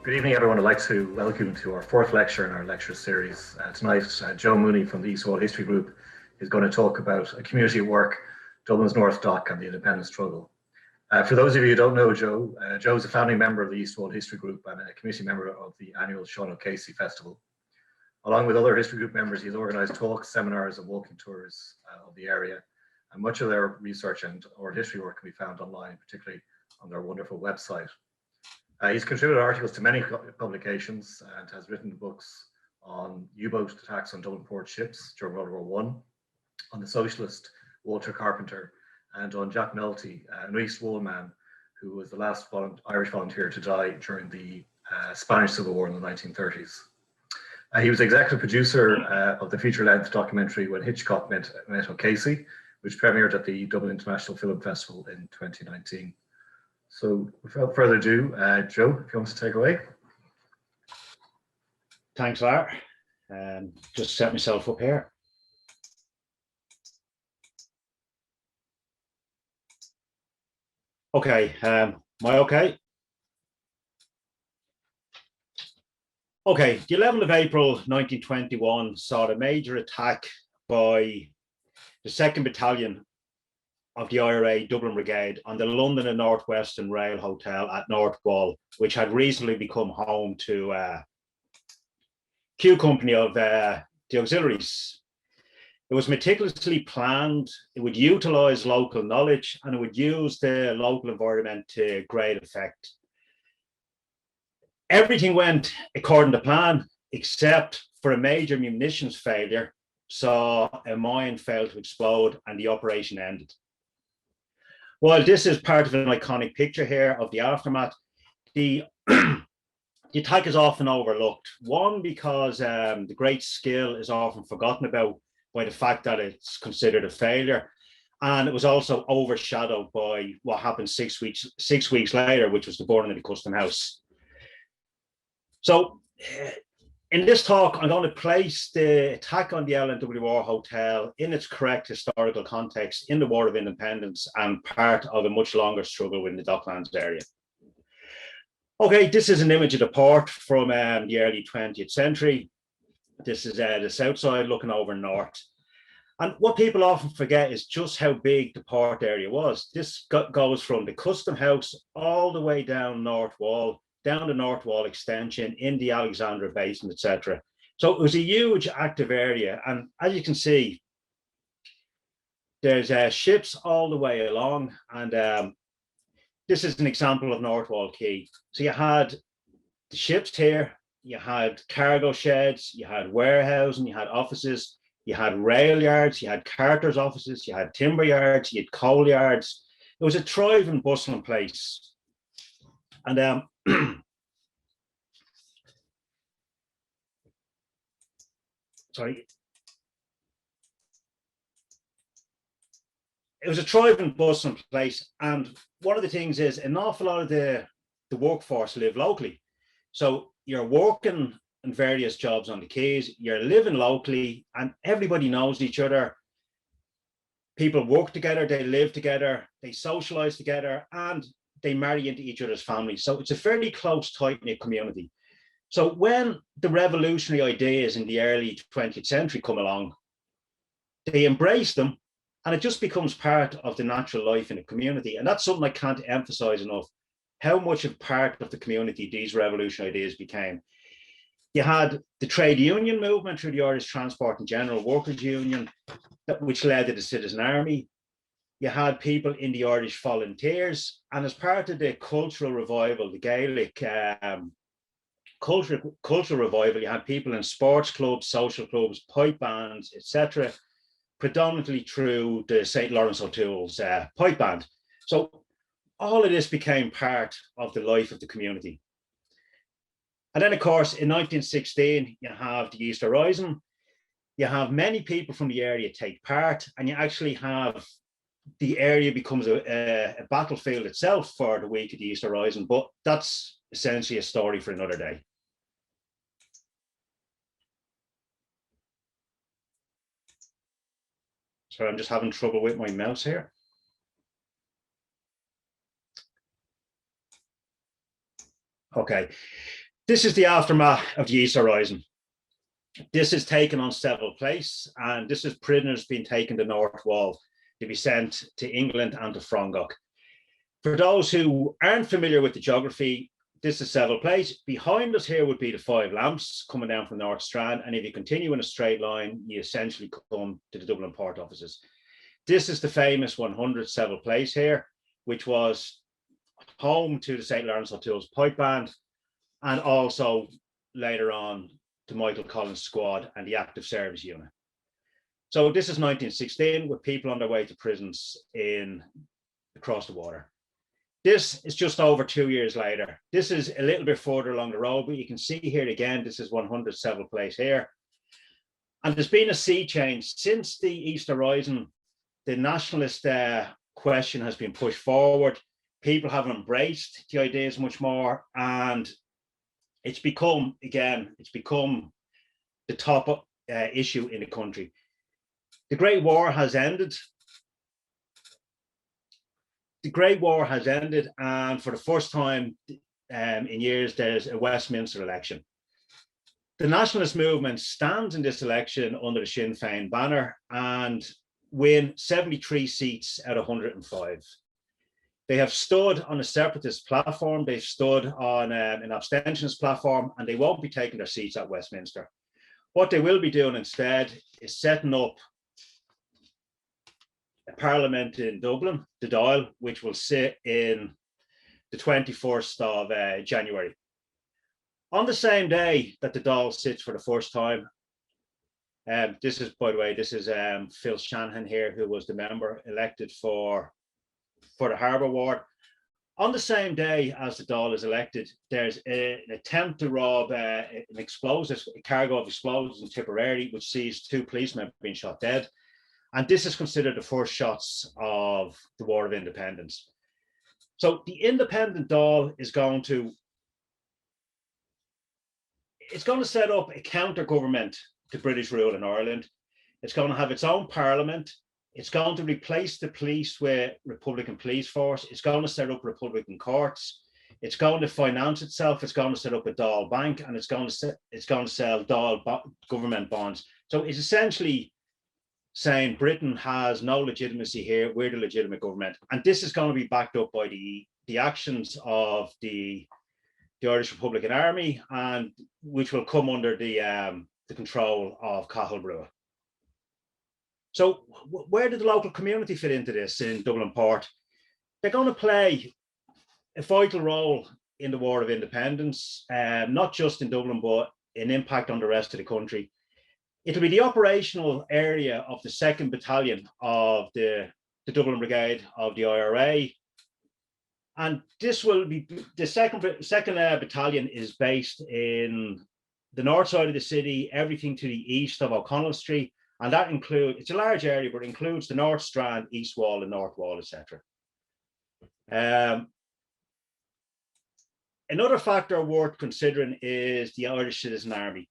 Good evening, everyone. I'd like to welcome you to our fourth lecture in our lecture series. Tonight, Joe Mooney from the East Wall History Group is going to talk about a community at work, Dublin's North Dock and the independence struggle. For those of you who don't know Joe, Joe is a founding member of the East Wall History Group and a committee member of the annual Sean O'Casey Festival. Along with other history group members, he's organised talks, seminars and walking tours of the area. And much of their research and oral history work can be found online, particularly on their wonderful website. He's contributed articles to many publications and has written books on U-boat attacks on Dublin Port ships during World War I, on the socialist Walter Carpenter, and on Jack Nulty, an East Wall man who was the last Irish volunteer to die during the Spanish Civil War in the 1930s. He was executive producer of the feature-length documentary When Hitchcock Met O'Casey, which premiered at the Dublin International Film Festival in 2019. So without further ado, Joe, if you want to take away. Thanks, Lar. Just set myself up here. Okay, am I okay? Okay, the 11th of April 1921 saw a major attack by the 2nd Battalion of the IRA Dublin Brigade on the London and North Western Rail Hotel at North Wall, which had recently become home to Q Company of the auxiliaries. It was meticulously planned. It would utilise local knowledge and it would use the local environment to great effect. Everything went according to plan, except for a major munitions failure, saw a mine fail to explode and the operation ended. While this is part of an iconic picture here of the aftermath, the attack is often overlooked. One, because the great skill is often forgotten about by the fact that it's considered a failure. And it was also overshadowed by what happened six weeks later, which was the burning of the Custom House. So in this talk, I'm going to place the attack on the LNWR Hotel in its correct historical context in the War of Independence and part of a much longer struggle in the Docklands area. Okay, this is an image of the port from the early 20th century. This is the south side looking over north. And what people often forget is just how big the port area was. This goes from the Custom House all the way down North Wall, down the North Wall extension, in the Alexandra Basin, etc. So it was a huge active area. And as you can see, there's ships all the way along. And this is an example of North Wall Quay. So you had the ships here, you had cargo sheds, you had warehousing, you had offices, you had rail yards, you had carters' offices, you had timber yards, you had coal yards. It was a thriving, bustling place. And sorry. It was a thriving, bustling place. And one of the things is an awful lot of the workforce live locally. So you're working in various jobs on the quays, you're living locally, and everybody knows each other. People work together, they live together, they socialize together, and they marry into each other's families. So it's a fairly close, tight-knit community. So when the revolutionary ideas in the early 20th century come along, they embrace them, and it just becomes part of the natural life in a community. And that's something I can't emphasize enough, how much of part of the community these revolutionary ideas became. You had the trade union movement through the Irish Transport and General Workers Union, which led to the Citizen Army. You had people in the Irish Volunteers, and as part of the cultural revival, the Gaelic cultural revival, you had people in sports clubs, social clubs, pipe bands, etc., predominantly through the St. Lawrence O'Toole's pipe band. So all of this became part of the life of the community. And then, of course, in 1916, you have the Easter Rising. You have many people from the area take part, and you actually have the area becomes a battlefield itself for the week of the Easter Rising, but that's essentially a story for another day. Sorry, I'm just having trouble with my mouse here. Okay. This is the aftermath of the Easter Rising. This is taken on several places, and this is prisoners being taken to North Wall to be sent to England and to Frongok. For those who aren't familiar with the geography, this is Seville Place. Behind us here would be the Five Lamps coming down from North Strand. And if you continue in a straight line, you essentially come to the Dublin Port offices. This is the famous 100 Seville Place here, which was home to the St. Lawrence O'Toole's pipe band, and also later on to Michael Collins' squad and the active service unit. So this is 1916 with people on their way to prisons across the water. This is just over 2 years later. This is a little bit further along the road, but you can see here again, this is 100 Seville Place here. And there's been a sea change since the Easter Rising. The nationalist question has been pushed forward. People have embraced the ideas much more, and it's become the top issue in the country. The Great War has ended. The Great War has ended, and for the first time in years, there's a Westminster election. The nationalist movement stands in this election under the Sinn Féin banner and win 73 seats out of 105. They have stood on a separatist platform, they've stood on an abstentionist platform, and they won't be taking their seats at Westminster. What they will be doing instead is setting up a parliament in Dublin, the Dáil, which will sit in the 21st of January. On the same day that the Dáil sits for the first time, this is, by the way, this is Phil Shanahan here, who was the member elected for the Harbour Ward. On the same day as the Dáil is elected, there's an attempt to rob a cargo of explosives in Tipperary, which sees 2 policemen being shot dead. And this is considered the first shots of the War of Independence. So the independent Dáil is going to set up a counter government to British rule in Ireland. It's going to have its own parliament. It's going to replace the police with Republican police force. It's going to set up Republican courts. It's going to finance itself. It's going to set up a Dáil bank, and it's going to sell Dáil government bonds. So it's essentially saying Britain has no legitimacy here. We're the legitimate government, and this is going to be backed up by the actions of the Irish Republican Army, and which will come under the control of Cathal Brugha. So where did the local community fit into this in Dublin Port? They're going to play a vital role in the War of Independence, not just in Dublin, but an impact on the rest of the country. It'll be the operational area of the 2nd Battalion of the Dublin Brigade of the IRA. And this will be, the second Battalion is based in the north side of the city, everything to the east of O'Connell Street. And that includes, it's a large area, but it includes the North Strand, East Wall, and North Wall, etc. Another factor worth considering is the Irish Citizen Army.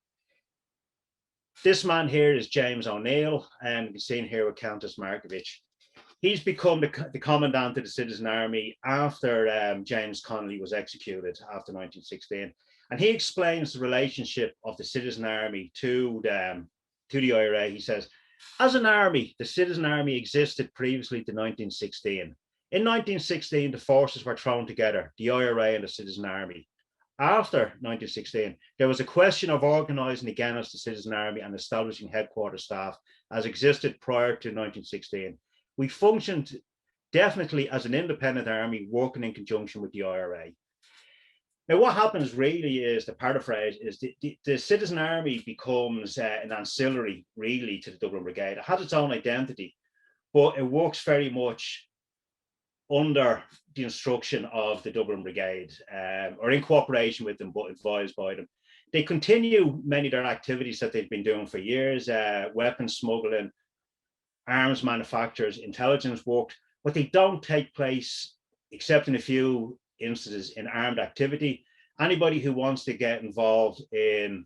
This man here is James O'Neill, and you can see here with Countess Markovich. He's become the commandant of the Citizen Army after James Connolly was executed after 1916. And he explains the relationship of the Citizen Army to the IRA. He says, as an army, the Citizen Army existed previously to 1916. In 1916, the forces were thrown together, the IRA and the Citizen Army. After 1916, there was a question of organising again as the Citizen Army and establishing headquarters staff as existed prior to 1916. We functioned definitely as an independent army working in conjunction with the IRA. Now, what happens really is, the paraphrase is, the Citizen Army becomes an ancillary really to the Dublin Brigade. It has its own identity, but it works very much under the instruction of the Dublin Brigade, or in cooperation with them, but advised by them. They continue many of their activities that they've been doing for years, weapons smuggling, arms manufacturers, intelligence work, but they don't take place, except in a few instances, in armed activity. Anybody who wants to get involved in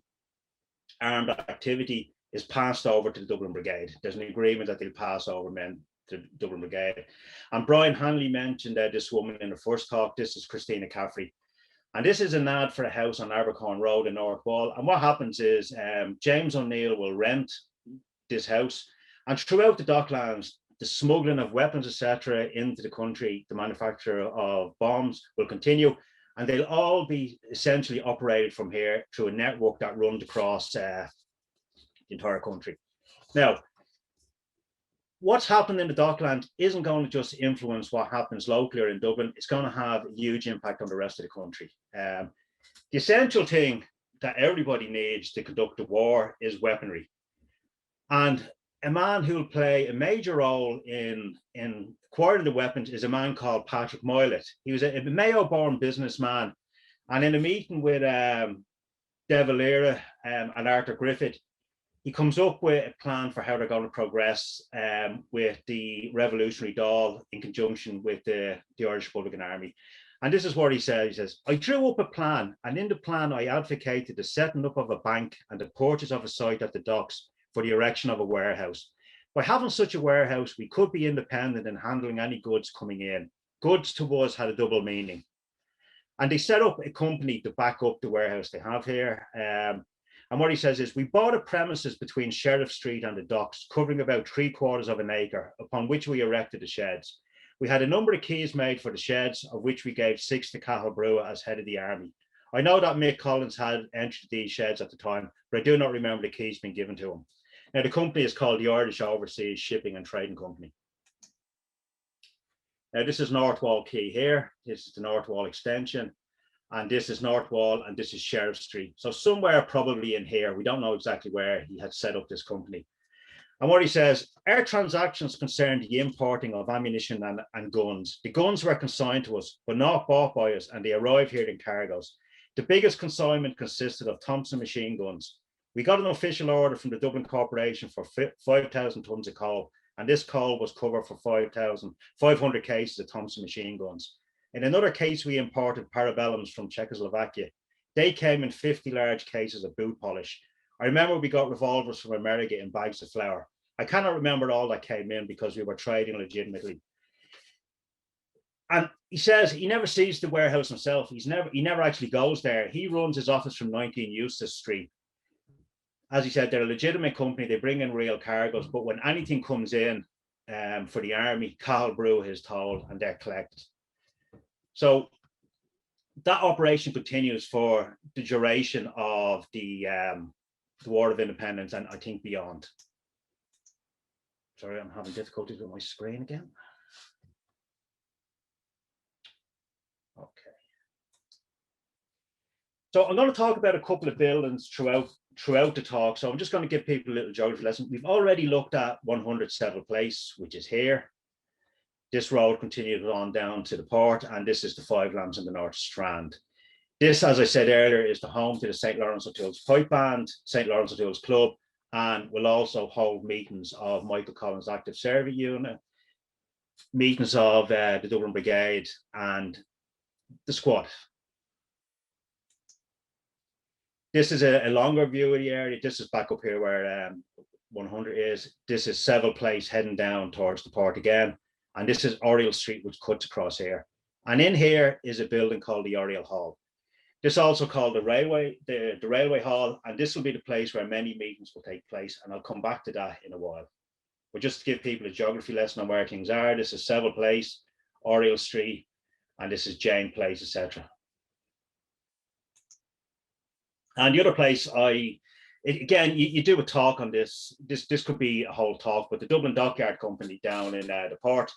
armed activity is passed over to the Dublin Brigade. There's an agreement that they'll pass over men to the Dublin Brigade. And Brian Hanley mentioned this woman in the first talk. This is Christina Caffrey. And this is an ad for a house on Abercorn Road in North Wall. And what happens is James O'Neill will rent this house. And throughout the Docklands, the smuggling of weapons, etc., into the country, the manufacture of bombs will continue. And they'll all be essentially operated from here through a network that runs across the entire country. Now, what's happened in the Docklands isn't going to just influence what happens locally or in Dublin. It's going to have a huge impact on the rest of the country. The essential thing that everybody needs to conduct a war is weaponry. And a man who will play a major role in acquiring the weapons is a man called Patrick Moylett. He was a Mayo-born businessman. And in a meeting with De Valera and Arthur Griffith, he comes up with a plan for how they're going to progress with the Revolutionary Dáil in conjunction with the Irish Republican Army. And this is what he says. He says, I drew up a plan, and in the plan I advocated the setting up of a bank and the purchase of a site at the docks for the erection of a warehouse. By having such a warehouse, we could be independent in handling any goods coming in. Goods to us had a double meaning. And they set up a company to back up the warehouse they have here. And what he says is, we bought a premises between Sheriff Street and the docks, covering about 3/4 of an acre, upon which we erected the sheds. We had a number of keys made for the sheds, of which we gave 6 to Cathal Brugha as head of the army. I know that Mick Collins had entered these sheds at the time, but I do not remember the keys being given to him. Now, the company is called the Irish Overseas Shipping and Trading Company. Now, this is North Wall Quay here. This is the North Wall extension. And this is North Wall, and this is Sheriff Street. So somewhere probably in here, we don't know exactly where he had set up this company. And what he says, our transactions concerned the importing of ammunition and guns. The guns were consigned to us, but not bought by us, and they arrived here in cargoes. The biggest consignment consisted of Thompson machine guns. We got an official order from the Dublin Corporation for 5,000 tons of coal, and this coal was covered for 500 cases of Thompson machine guns. In another case, we imported parabellums from Czechoslovakia. They came in 50 large cases of boot polish. I remember we got revolvers from America in bags of flour. I cannot remember all that came in because we were trading legitimately. And he says he never sees the warehouse himself. He never actually goes there. He runs his office from 19 Eustace Street. As he said, they're a legitimate company. They bring in real cargoes, but when anything comes in for the army, Cathal Brugha is told, and they're collected. So that operation continues for the duration of the War of Independence, and I think beyond. Sorry, I'm having difficulties with my screen again. Okay. So I'm going to talk about a couple of buildings throughout the talk. So I'm just going to give people a little geography lesson. We've already looked at 100 Seville Place, which is here. This road continues on down to the port, and this is the Five Lambs in the North Strand. This, as I said earlier, is the home to the St. Lawrence O'Toole's Pipe Band, St. Lawrence O'Toole's Club, and will also hold meetings of Michael Collins' Active Service Unit, meetings of the Dublin Brigade, and the squad. This is a longer view of the area. This is back up here where 100 is. This is Seville Place heading down towards the port again. And this is Oriel Street, which cuts across here. And in here is a building called the Oriel Hall. This is also called the Railway Hall, and this will be the place where many meetings will take place. And I'll come back to that in a while. But just to give people a geography lesson on where things are, this is Seville Place, Oriel Street, and this is Jane Place, etc. And the other place, again, you do a talk on this. This could be a whole talk, but the Dublin Dockyard Company down in the port.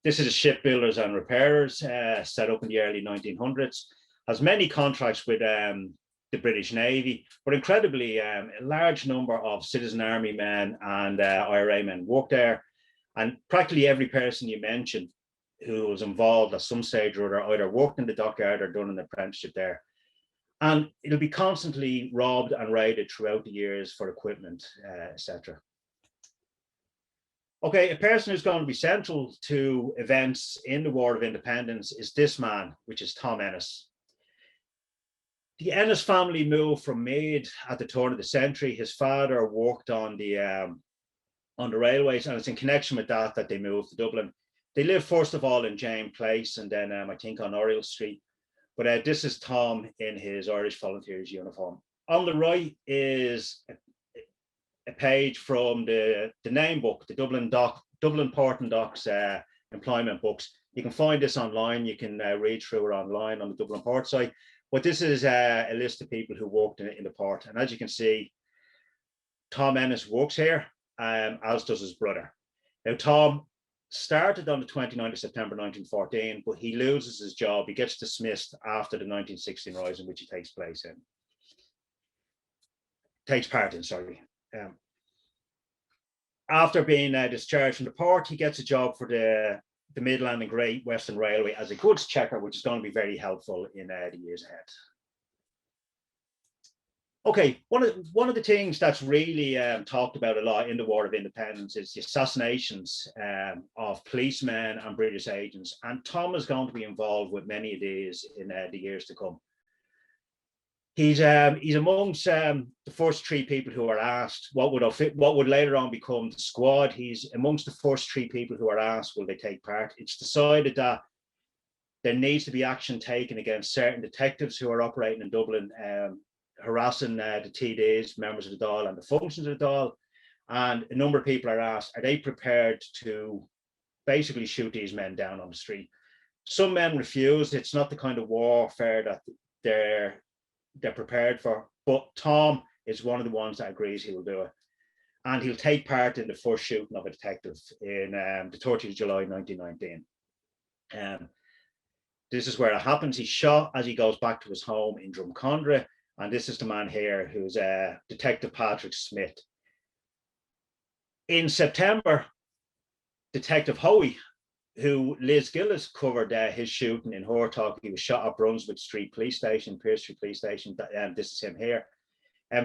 This is a shipbuilders and repairers set up in the early 1900s. Has many contracts with the British Navy, but incredibly, a large number of citizen army men and IRA men work there. And practically every person you mentioned who was involved at some stage or other either worked in the dockyard or done an apprenticeship there. And it'll be constantly robbed and raided throughout the years for equipment, etc. Okay, a person who's going to be central to events in the War of Independence is this man, which is Tom Ennis. The Ennis family moved from Meath at the turn of the century. His father worked on the railways, and it's in connection with that they moved to Dublin. They lived first of all in Jane Place, and then I think on Oriel Street. But this is Tom in his Irish Volunteers uniform. On the right is a page from the name book, the Dublin Port and Docks employment books. You can find this online. You can read through it online on the Dublin Port site. But this is a list of people who worked in the port. And as you can see, Tom Ennis works here, as does his brother. Now, Tom started on the 29th of September 1914, but he loses his job. He gets dismissed after the 1916 Rising, which he takes part in. After being discharged from the port, he gets a job for the Midland and Great Western Railway as a goods checker, which is going to be very helpful in the years ahead. Okay, one of the things that's really talked about a lot in the War of Independence is the assassinations of policemen and British agents, and Tom is going to be involved with many of these in the years to come. He's amongst the first three people who are asked what would later on become the squad. He's amongst the first three people who are asked will they take part. It's decided that there needs to be action taken against certain detectives who are operating in Dublin, harassing the TDs, members of the Dáil and the functions of the Dáil. And a number of people are asked, are they prepared to basically shoot these men down on the street? Some men refused. It's not the kind of warfare that they're prepared for, but Tom is one of the ones that agrees he will do it. And he'll take part in the first shooting of a detective in the 30th of July 1919. This is where it happens. He's shot as he goes back to his home in Drumcondra. And this is the man here who's Detective Patrick Smith. In September, Detective Joye, who Liz Gillis covered his shooting in her talk, he was shot at Brunswick Street Police Station, Pierce Street Police Station. This is him here.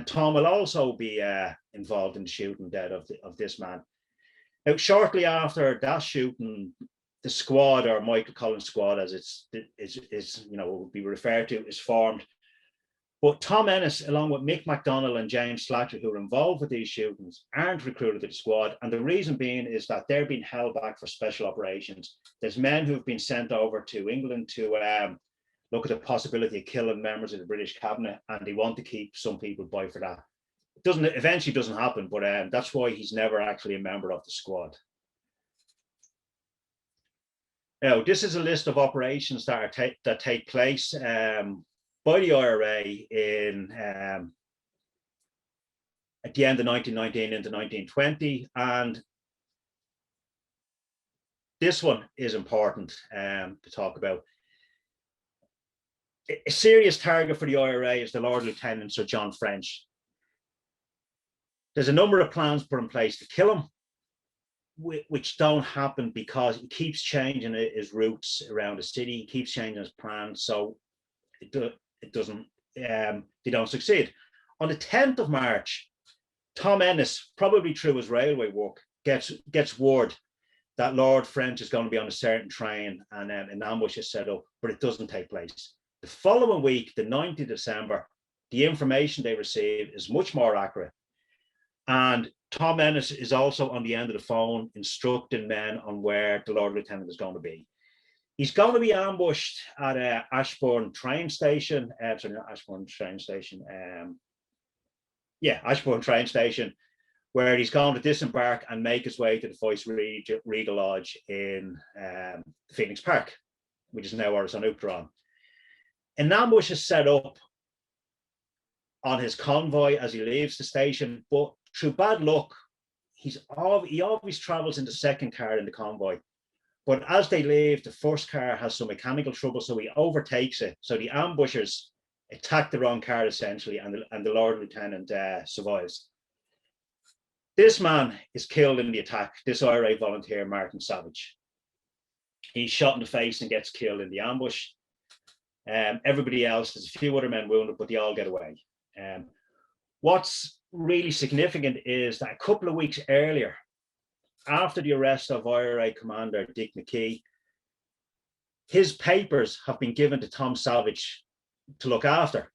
Tom will also be involved in the shooting death of this man. Now, shortly after that shooting, the squad, or Michael Collins squad, as it's will be referred to, is formed. But Tom Ennis, along with Mick MacDonald and James Slattery, who are involved with these shootings, aren't recruited to the squad. And the reason being is that they're being held back for special operations. There's men who've been sent over to England to look at the possibility of killing members of the British cabinet, and they want to keep some people by for that. It eventually doesn't happen, but that's why he's never actually a member of the squad. Now, this is a list of operations that take place by the IRA in at the end of 1919 into 1920, and this one is important to talk about. A serious target for the IRA is the Lord Lieutenant Sir John French. There's a number of plans put in place to kill him, which don't happen because he keeps changing his routes around the city. He keeps changing his plans, so they don't succeed. On the 10th of March, Tom Ennis, probably through his railway work, gets word that Lord French is going to be on a certain train, and an ambush is set up, but it doesn't take place. The following week, the 9th of December, the information they receive is much more accurate. And Tom Ennis is also on the end of the phone instructing men on where the Lord Lieutenant is going to be. He's going to be ambushed at Ashbourne train station. Ashbourne train station, where he's going to disembark and make his way to the Vice Regal Lodge in Phoenix Park, which is now Oris an Uachtaráin. An ambush is set up on his convoy as he leaves the station, but through bad luck, he always travels in the second car in the convoy. But as they leave, the first car has some mechanical trouble, so he overtakes it. So the ambushers attack the wrong car, essentially, and the Lord Lieutenant survives. This man is killed in the attack, this IRA volunteer, Martin Savage. He's shot in the face and gets killed in the ambush. Everybody else, there's a few other men wounded, but they all get away. What's really significant is that a couple of weeks earlier, after the arrest of IRA commander Dick McKee, his papers have been given to Tom Savage to look after.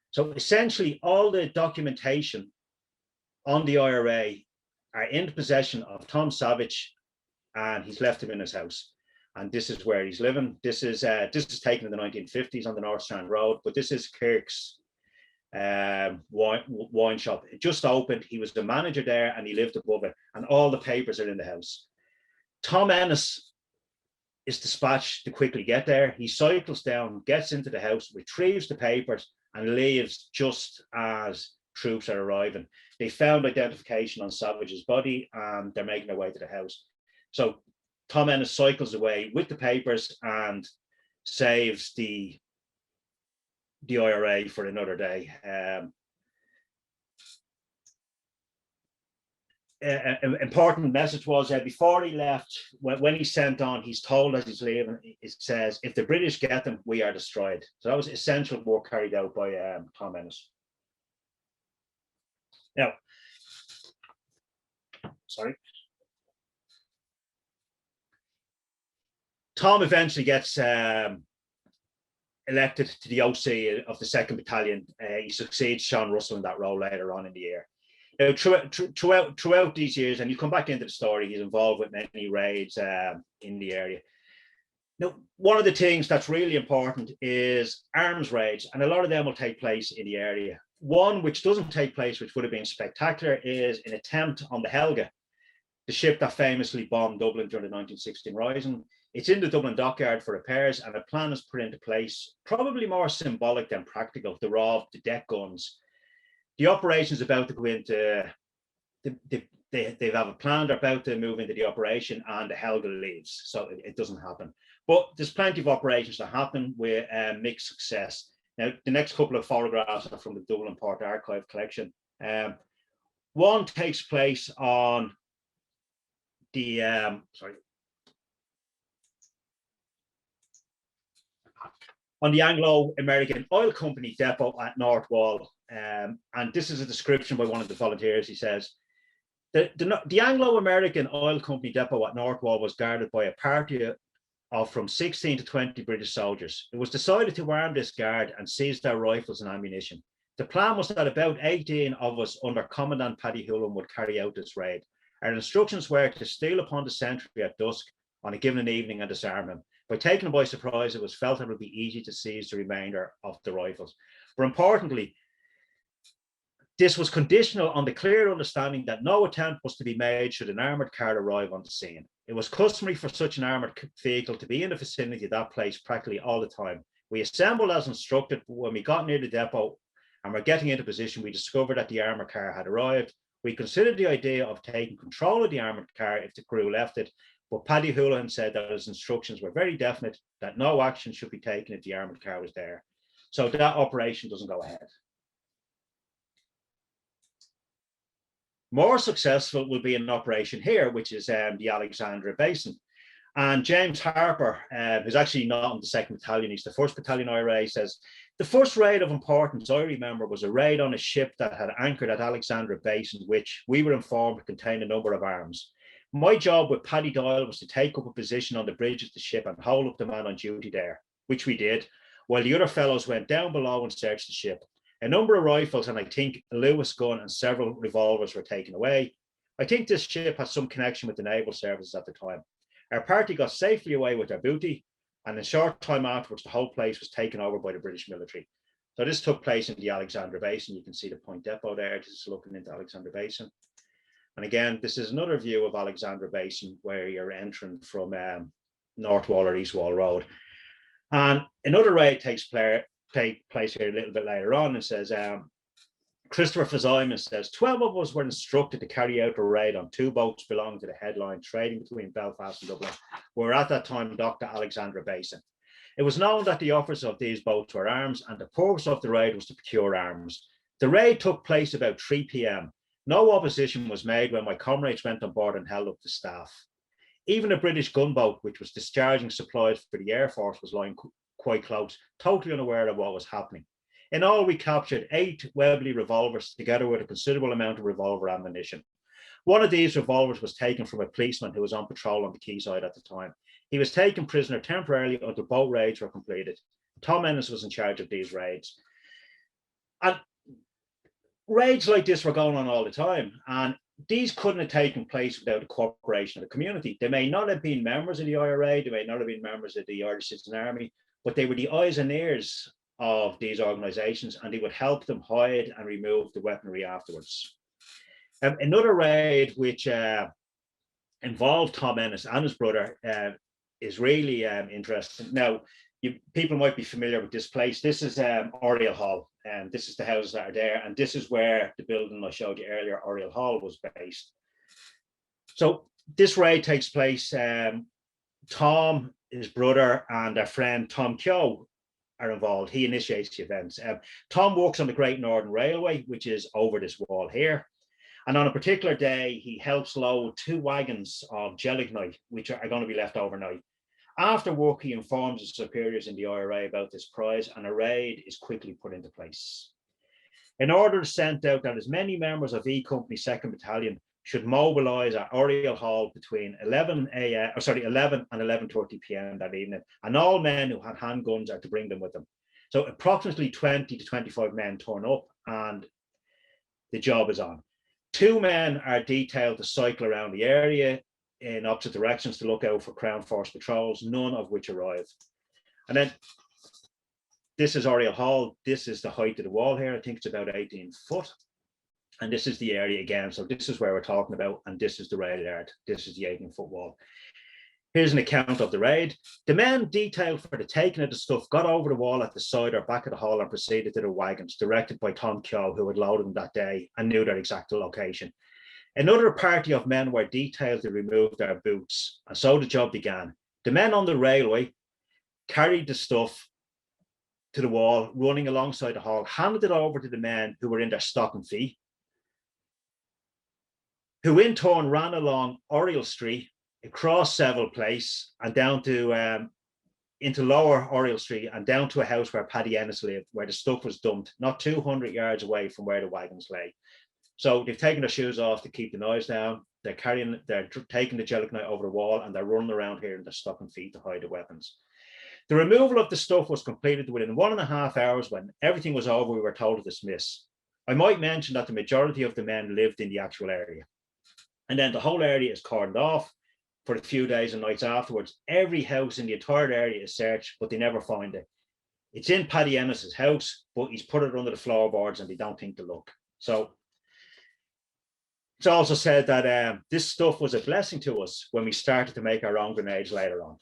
So essentially all the documentation on the IRA are in possession of Tom Savage, and he's left him in his house. and this is where he's living. This is taken in the 1950s on the North Strand Road, but this is Kirk's wine shop. It just opened. He was the manager there, and he lived above it, and all the papers are in the house. Tom Ennis is dispatched to quickly get there. He cycles down, gets into the house, retrieves the papers, and leaves just as troops are arriving. They found identification on Savage's body, and they're making their way to the house. So Tom Ennis cycles away with the papers and saves the IRA for another day. An important message was before he left, when he's sent on, he's told as he's leaving, it says, if the British get them, we are destroyed. So that was essential work carried out by Tom Ennis. Now, sorry. Tom eventually gets elected to the OC of the 2nd Battalion. He succeeds Sean Russell in that role later on in the year. Now, throughout these years, and you come back into the story, he's involved with many raids in the area. Now, one of the things that's really important is arms raids, and a lot of them will take place in the area. One which doesn't take place, which would have been spectacular, is an attempt on the Helga, the ship that famously bombed Dublin during the 1916 Rising. It's in the Dublin dockyard for repairs, and a plan is put into place, probably more symbolic than practical, to rob the deck guns. The operation is about to go into, they have a plan, they're about to move into the operation, and the Helga leaves, so it doesn't happen. But there's plenty of operations that happen with mixed success. Now, the next couple of photographs are from the Dublin Port Archive collection. One takes place on the, on the Anglo-American Oil Company depot at North Wall. And this is a description by one of the volunteers. He says, the Anglo-American Oil Company depot at North Wall was guarded by a party of from 16 to 20 British soldiers. It was decided to arm this guard and seize their rifles and ammunition. The plan was that about 18 of us under Commandant Paddy Hoolan would carry out this raid. Our instructions were to steal upon the sentry at dusk on a given evening and disarm him. By taking him by surprise, it was felt that it would be easy to seize the remainder of the rifles. But importantly, this was conditional on the clear understanding that no attempt was to be made should an armoured car arrive on the scene. It was customary for such an armoured vehicle to be in the vicinity of that place practically all the time. We assembled as instructed, but when we got near the depot and were getting into position, we discovered that the armoured car had arrived. We considered the idea of taking control of the armoured car if the crew left it, but Paddy Hoolan said that his instructions were very definite, that no action should be taken if the armoured car was there. So that operation doesn't go ahead. More successful will be an operation here, which is the Alexandra Basin. And James Harper, who's actually not in the 2nd Battalion, he's the 1st Battalion IRA, says, the first raid of importance I remember was a raid on a ship that had anchored at Alexandra Basin, which we were informed contained a number of arms. My job with Paddy Doyle was to take up a position on the bridge of the ship and hold up the man on duty there, which we did, while the other fellows went down below and searched the ship. A number of rifles and I think a Lewis gun and several revolvers were taken away. I think this ship has some connection with the naval services at the time. Our party got safely away with their booty, and in a short time afterwards, the whole place was taken over by the British military. So this took place in the Alexandra Basin. You can see the Point Depot there. This is looking into Alexandra Basin. And again, this is another view of Alexandra Basin where you're entering from North Wall or East Wall Road. And another raid takes place here a little bit later on and says, Christopher Fitzsimon says, 12 of us were instructed to carry out a raid on 2 boats belonging to the headline trading between Belfast and Dublin, who were at that time docked at Alexandra Basin. It was known that the owners of these boats were arms, and the purpose of the raid was to procure arms. The raid took place about 3 p.m. No opposition was made when my comrades went on board and held up the staff. Even a British gunboat, which was discharging supplies for the Air Force, was lying quite close, totally unaware of what was happening. In all, we captured 8 Webley revolvers together with a considerable amount of revolver ammunition. One of these revolvers was taken from a policeman who was on patrol on the quayside at the time. He was taken prisoner temporarily until boat raids were completed. Tom Ennis was in charge of these raids. And raids like this were going on all the time. And these couldn't have taken place without the cooperation of the community. They may not have been members of the IRA, they may not have been members of the Irish Citizen Army, but they were the eyes and ears of these organizations, and they would help them hide and remove the weaponry afterwards. Another raid which involved Tom Ennis and his brother is really interesting. Now, people might be familiar with this place. This is Oriel Hall, and this is the houses that are there, and this is where the building I showed you earlier, Oriel Hall, was based. So this raid takes place. Tom, his brother, and their friend Tom Co are involved. He initiates the events. Tom works on the Great Northern Railway, which is over this wall here. And on a particular day, he helps load 2 wagons of gelignite, which are going to be left overnight. After work, he informs his superiors in the IRA about this prize, and a raid is quickly put into place. An order is sent out that as many members of E Company 2nd Battalion should mobilise at Oriel Hall between 11 and 11:30 p.m. that evening, and all men who had handguns are to bring them with them. So approximately 20 to 25 men turn up, and the job is on. 2 men are detailed to cycle around the area in opposite directions to look out for Crown Force patrols, none of which arrive. And then this is Oriel Hall. This is the height of the wall here. I think it's about 18 foot. And this is the area again. So this is where we're talking about, and this is the raid area. This is the 18-foot wall. Here's an account of the raid. The men detailed for the taking of the stuff got over the wall at the side or back of the hall and proceeded to their wagons, directed by Tom Kyo, who had loaded them that day and knew their exact location. Another party of men were detailed to remove their boots, and so the job began. The men on the railway carried the stuff to the wall, running alongside the hall, handed it over to the men who were in their stocking feet, who in turn ran along Oriel Street, across Seville Place, and down to into Lower Oriel Street, and down to a house where Paddy Ennis lived, where the stuff was dumped, not 200 yards away from where the wagons lay. So they've taken their shoes off to keep the noise down. They're taking the gelignite over the wall, and they're running around here in their stocking feet to hide the weapons. The removal of the stuff was completed within 1.5 hours. When everything was over, we were told to dismiss. I might mention that the majority of the men lived in the actual area. And then the whole area is cordoned off for a few days and nights afterwards. Every house in the entire area is searched, but they never find it. It's in Paddy Ennis's house, but he's put it under the floorboards and they don't think to look. So it's also said that this stuff was a blessing to us when we started to make our own grenades later on.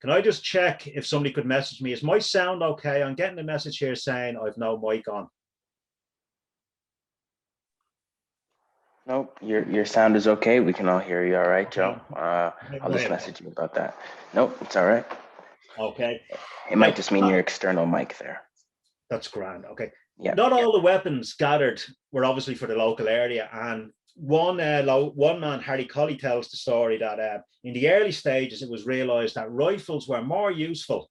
Can I just check if somebody could message me? Is my sound okay? I'm getting a message here saying I've no mic on. Nope, your sound is okay. We can all hear you all right, Joe. I'll just message you about that. Nope, it's all right. Okay. It might just mean your external mic there. That's grand. Okay. Yeah. Not all the weapons gathered were obviously for the local area, and one man, Harry Colley, tells the story that in the early stages it was realised that rifles were more useful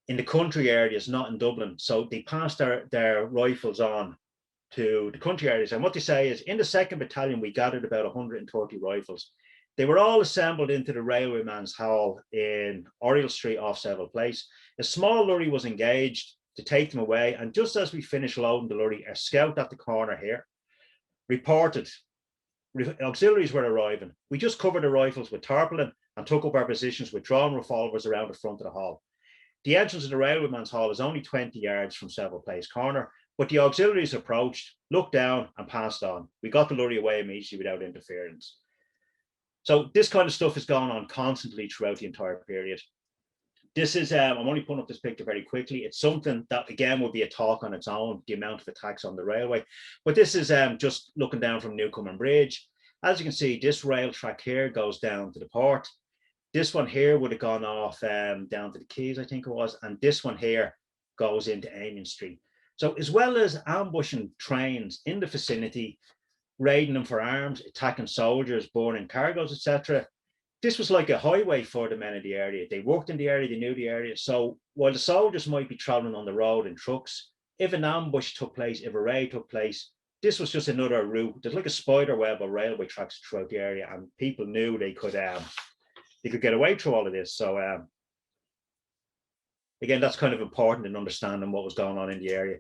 in the country areas, not in Dublin. So they passed their rifles on to the country areas. And what they say is, in the 2nd Battalion, we gathered about 130 rifles. They were all assembled into the Railwayman's Hall in Oriel Street off Seville Place. A small lorry was engaged to take them away. And just as we finished loading the lorry, a scout at the corner here reported auxiliaries were arriving. We just covered the rifles with tarpaulin and took up our positions with drawn revolvers around the front of the hall. The entrance of the Railwayman's Hall is only 20 yards from Seville Place Corner, but the auxiliaries approached, looked down and passed on. We got the lorry away immediately without interference. So this kind of stuff is going on constantly throughout the entire period. This is, I'm only putting up this picture very quickly. It's something that, again, will be a talk on its own, the amount of attacks on the railway. But this is just looking down from Newcomen Bridge. As you can see, this rail track here goes down to the port. This one here would have gone off down to the quays, I think it was. And this one here goes into Amiens Street. So as well as ambushing trains in the vicinity, raiding them for arms, attacking soldiers, burning cargoes, etc., this was like a highway for the men in the area. They worked in the area, they knew the area. So while the soldiers might be traveling on the road in trucks, if an ambush took place, if a raid took place, this was just another route. There's like a spider web of railway tracks throughout the area, and people knew they could get away through all of this. So Again, that's kind of important in understanding what was going on in the area.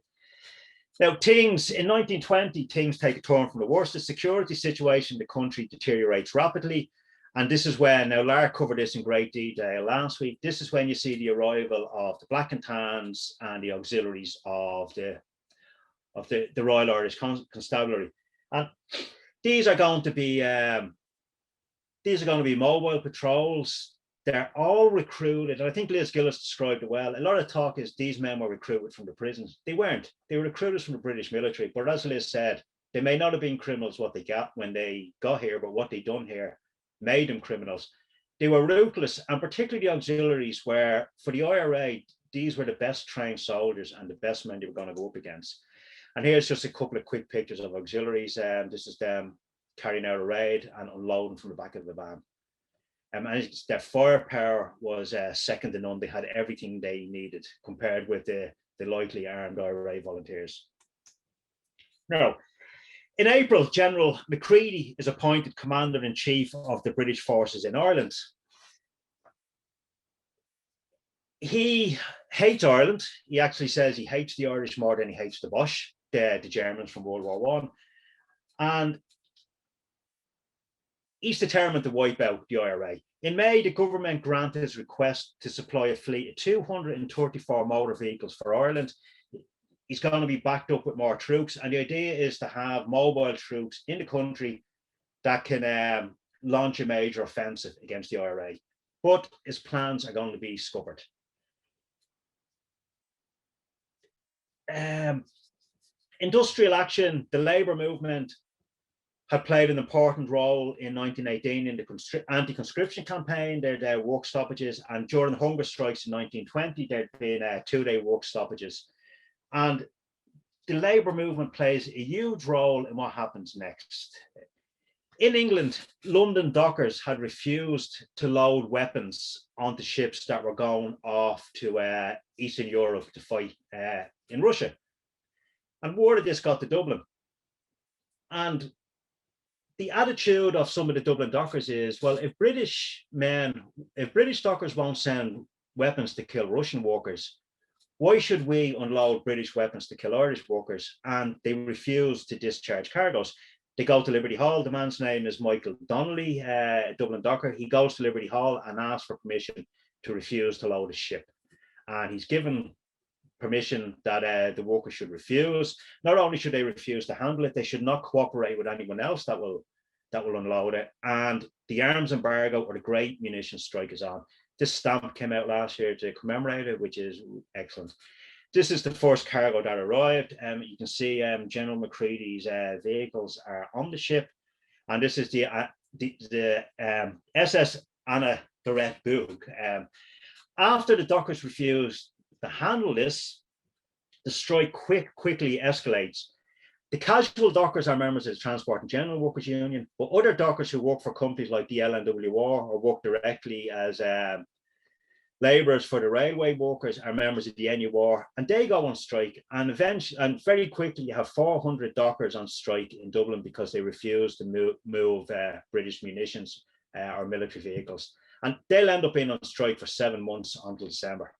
Now, things in 1920, things take a turn from the worst. The security situation in the country deteriorates rapidly. And this is when, now Lara covered this in great detail last week, this is when you see the arrival of the Black and Tans and the auxiliaries of the Royal Irish Constabulary. And these are going to be mobile patrols. They're all recruited, and I think Liz Gillis described it well. A lot of talk is these men were recruited from the prisons. They weren't. They were recruited from the British military. But as Liz said, they may not have been criminals what they got when they got here, but what they done here made them criminals. They were ruthless, and particularly the auxiliaries were, for the IRA, these were the best trained soldiers and the best men they were going to go up against. And here's just a couple of quick pictures of auxiliaries. This is them carrying out a raid and unloading from the back of the van. And their firepower was second to none. They had everything they needed compared with the lightly armed IRA volunteers. Now, in April, General Macready is appointed Commander-in-Chief of the British forces in Ireland. He hates Ireland. He actually says he hates the Irish more than he hates the Boche, the Germans from World War I. And he's determined to wipe out the IRA. In May, the government granted his request to supply a fleet of 234 motor vehicles for Ireland. He's going to be backed up with more troops, and the idea is to have mobile troops in the country that can launch a major offensive against the IRA. But his plans are going to be scuppered. Industrial action, the labour movement, had played an important role in 1918 in the anti-conscription campaign. There were work stoppages, and during the hunger strikes in 1920, there'd been 2-day work stoppages. And the labour movement plays a huge role in what happens next. In England, London dockers had refused to load weapons onto ships that were going off to Eastern Europe to fight in Russia. And word of this got to Dublin. And the attitude of some of the Dublin dockers is, well, if British dockers won't send weapons to kill Russian workers, why should we unload British weapons to kill Irish workers? And they refuse to discharge cargoes. They go to Liberty Hall. The man's name is Michael Donnelly, Dublin docker. He goes to Liberty Hall and asks for permission to refuse to load a ship. And he's given permission that the workers should refuse. Not only should they refuse to handle it, they should not cooperate with anyone else that will unload it. And the arms embargo or the Great Munitions Strike is on. This stamp came out last year to commemorate it, which is excellent. This is the first cargo that arrived. You can see General Macready's vehicles are on the ship, and this is the SS Anna Dorette Bug. After the dockers refused to handle this, the strike quickly escalates. The casual dockers are members of the Transport and General Workers Union, but other dockers who work for companies like the LNWR or work directly as labourers for the railway workers are members of the NUR, and they go on strike. And very quickly, you have 400 dockers on strike in Dublin because they refuse to move British munitions or military vehicles. And they'll end up being on strike for 7 months until December.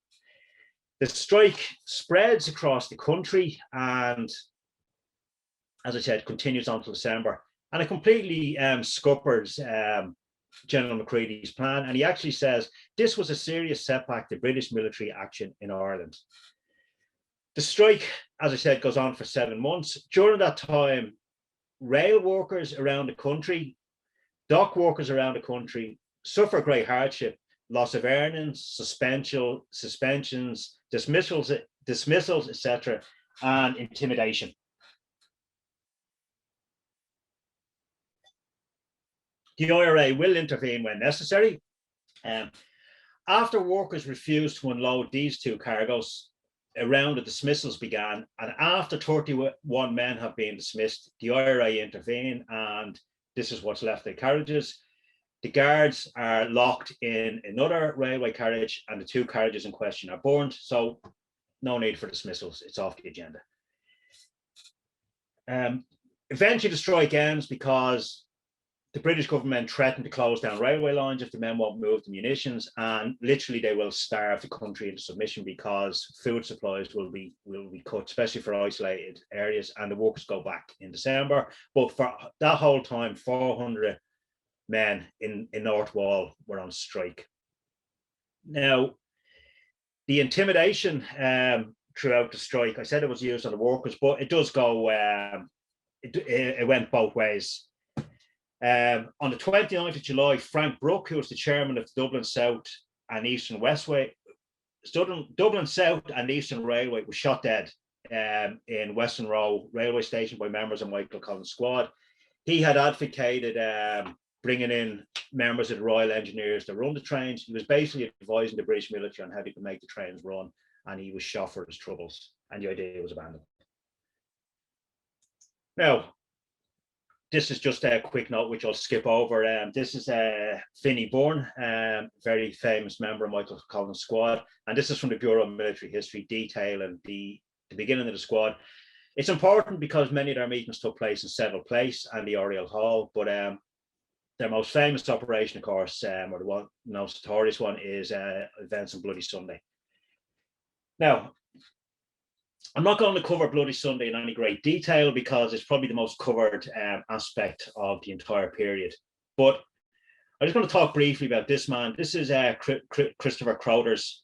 The strike spreads across the country and, as I said, continues until December. And it completely scuppers General Macready's plan. And he actually says this was a serious setback to British military action in Ireland. The strike, as I said, goes on for 7 months. During that time, rail workers around the country, dock workers around the country suffer great hardship, loss of earnings, suspensions, dismissals, etc., and intimidation. The IRA will intervene when necessary. After workers refused to unload these 2 cargoes, a round of dismissals began, and after 31 men have been dismissed, the IRA intervene, and this is what's left of the carriages. The guards are locked in another railway carriage, and the 2 carriages in question are burned, so no need for dismissals. It's off the agenda. Eventually, the strike ends because the British government threatened to close down railway lines if the men won't move the munitions, and literally they will starve the country into submission because food supplies will be cut, especially for isolated areas, and the workers go back in December. But for that whole time, 400 men in North Wall were on strike. Now, the intimidation throughout the strike, I said it was used on the workers, but it does go, it went both ways. On the 29th of July, Frank Brooke, who was the chairman of the Dublin South and Eastern Westway, Dublin South and Eastern Railway, was shot dead in Western Row railway station by members of Michael Collins' squad. He had advocated bringing in members of the Royal Engineers to run the trains. He was basically advising the British military on how they could make the trains run, and he was shot for his troubles, and the idea was abandoned. Now, this is just a quick note, which I'll skip over. This is Finney Bourne, very famous member of Michael Collins' squad. And this is from the Bureau of Military History, detailing the beginning of the squad. It's important because many of their meetings took place in Seville Place and the Oriel Hall. But their most famous operation, of course, or the one most notorious one, is events on Bloody Sunday. Now, I'm not going to cover Bloody Sunday in any great detail because it's probably the most covered aspect of the entire period. But I'm just going to talk briefly about this man. This is Christopher Crowthers.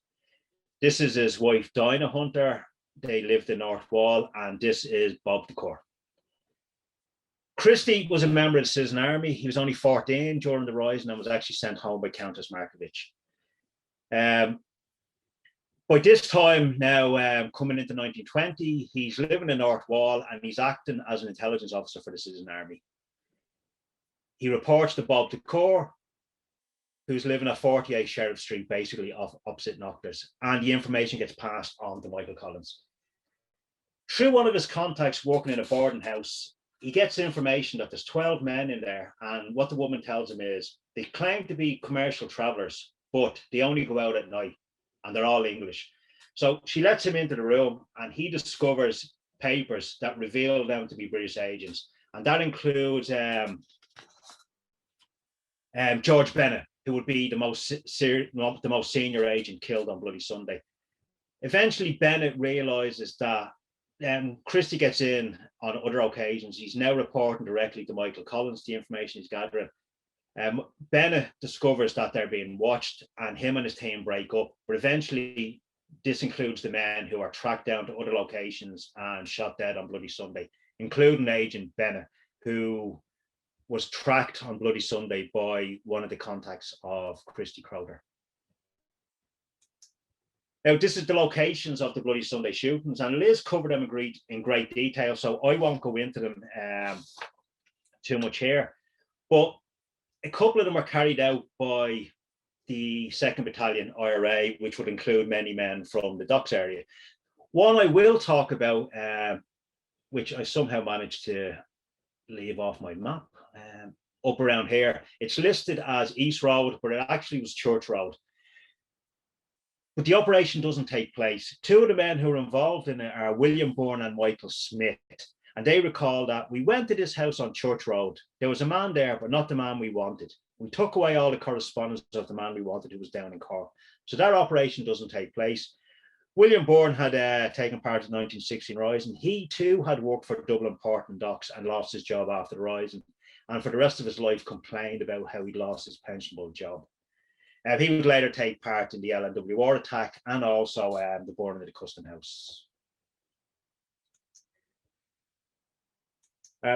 This is his wife, Dinah Hunter. They lived in North Wall, and this is Bob Decor. Christie was a member of the Citizen Army. He was only 14 during the Rising and was actually sent home by Countess Markovich. By this time now, coming into 1920, he's living in North Wall and he's acting as an intelligence officer for the Citizen Army. He reports to Bob Decor, who's living at 48 Sheriff Street, basically opposite Knockers, and the information gets passed on to Michael Collins. Through one of his contacts working in a boarding house, he gets information that there's 12 men in there, and what the woman tells him is they claim to be commercial travelers, but they only go out at night. And they're all English. So she lets him into the room and he discovers papers that reveal them to be British agents. And that includes George Bennett, who would be the most senior agent killed on Bloody Sunday. Eventually, Bennett realizes that Christie gets in on other occasions. He's now reporting directly to Michael Collins the information he's gathering. Bennett discovers that they're being watched and him and his team break up, but eventually this includes the men who are tracked down to other locations and shot dead on Bloody Sunday, including Agent Bennett, who was tracked on Bloody Sunday by one of the contacts of Christie Crowther. Now, this is the locations of the Bloody Sunday shootings, and Liz covered them in great detail, so I won't go into them too much here. But a couple of them were carried out by the 2nd Battalion IRA, which would include many men from the docks area. One I will talk about, which I somehow managed to leave off my map, up around here. It's listed as East Road, but it actually was Church Road. But the operation doesn't take place. Two of the men who are involved in it are William Bourne and Michael Smith. And they recall that we went to this house on Church Road. There was a man there, but not the man we wanted. We took away all the correspondence of the man we wanted who was down in Cork. So that operation doesn't take place. William Bourne had taken part in the 1916 Rising. He too had worked for Dublin Port and Docks and lost his job after the Rising. And for the rest of his life complained about how he'd lost his pensionable job. He would later take part in the LNWR attack and also the burning of the Custom House.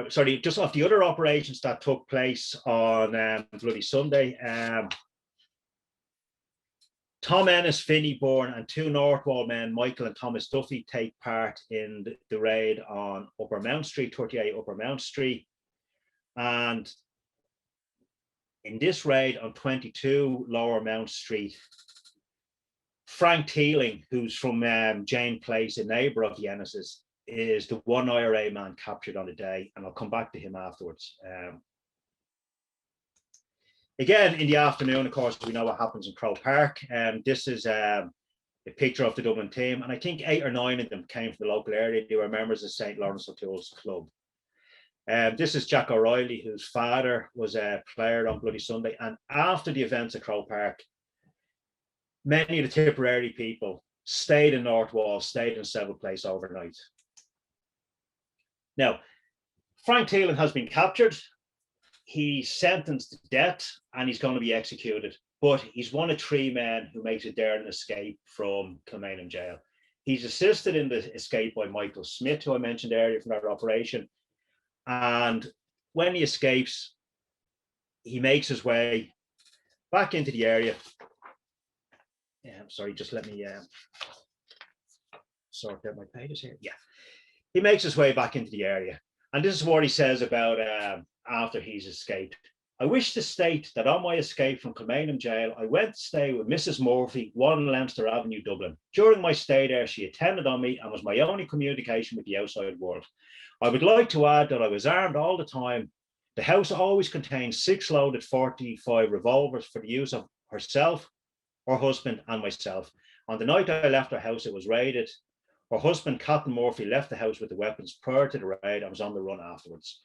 Sorry, just off the other operations that took place on Bloody Sunday, Tom Ennis, Finney Bourne, and two North Wall men, Michael and Thomas Duffy, take part in the raid on Upper Mount Street, 38 Upper Mount Street. And in this raid on 22 Lower Mount Street, Frank Teeling, who's from Jane Place, a neighbour of the Ennis's, is the one IRA man captured on the day, and I'll come back to him afterwards. Again, in the afternoon, of course, we know what happens in Crow Park. This is a picture of the Dublin team, and I think 8 or 9 of them came from the local area. They were members of St. Lawrence O'Toole's club. This is Jack O'Reilly, whose father was a player on Bloody Sunday. And after the events at Croke Park, many of the Tipperary people stayed in North Wall, stayed in Seville Place overnight. Now, Frank Thielen has been captured. He's sentenced to death and he's going to be executed. But he's one of 3 men who makes a daring escape from Kilmainham jail. He's assisted in the escape by Michael Smith, who I mentioned earlier from that operation. And when he escapes, he makes his way back into the area. Sorry, just let me sort out my pages here. Yeah, he makes his way back into the area. And this is what he says about after he's escaped. I wish to state that on my escape from Kilmainham jail, I went to stay with Mrs. Murphy, 1 Leinster Avenue, Dublin. During my stay there, she attended on me and was my only communication with the outside world. I would like to add that I was armed all the time. The house always contained 6 loaded 45 revolvers for the use of herself, her husband, and myself. On the night I left her house, it was raided. Her husband, Captain Murphy, left the house with the weapons prior to the raid and was on the run afterwards.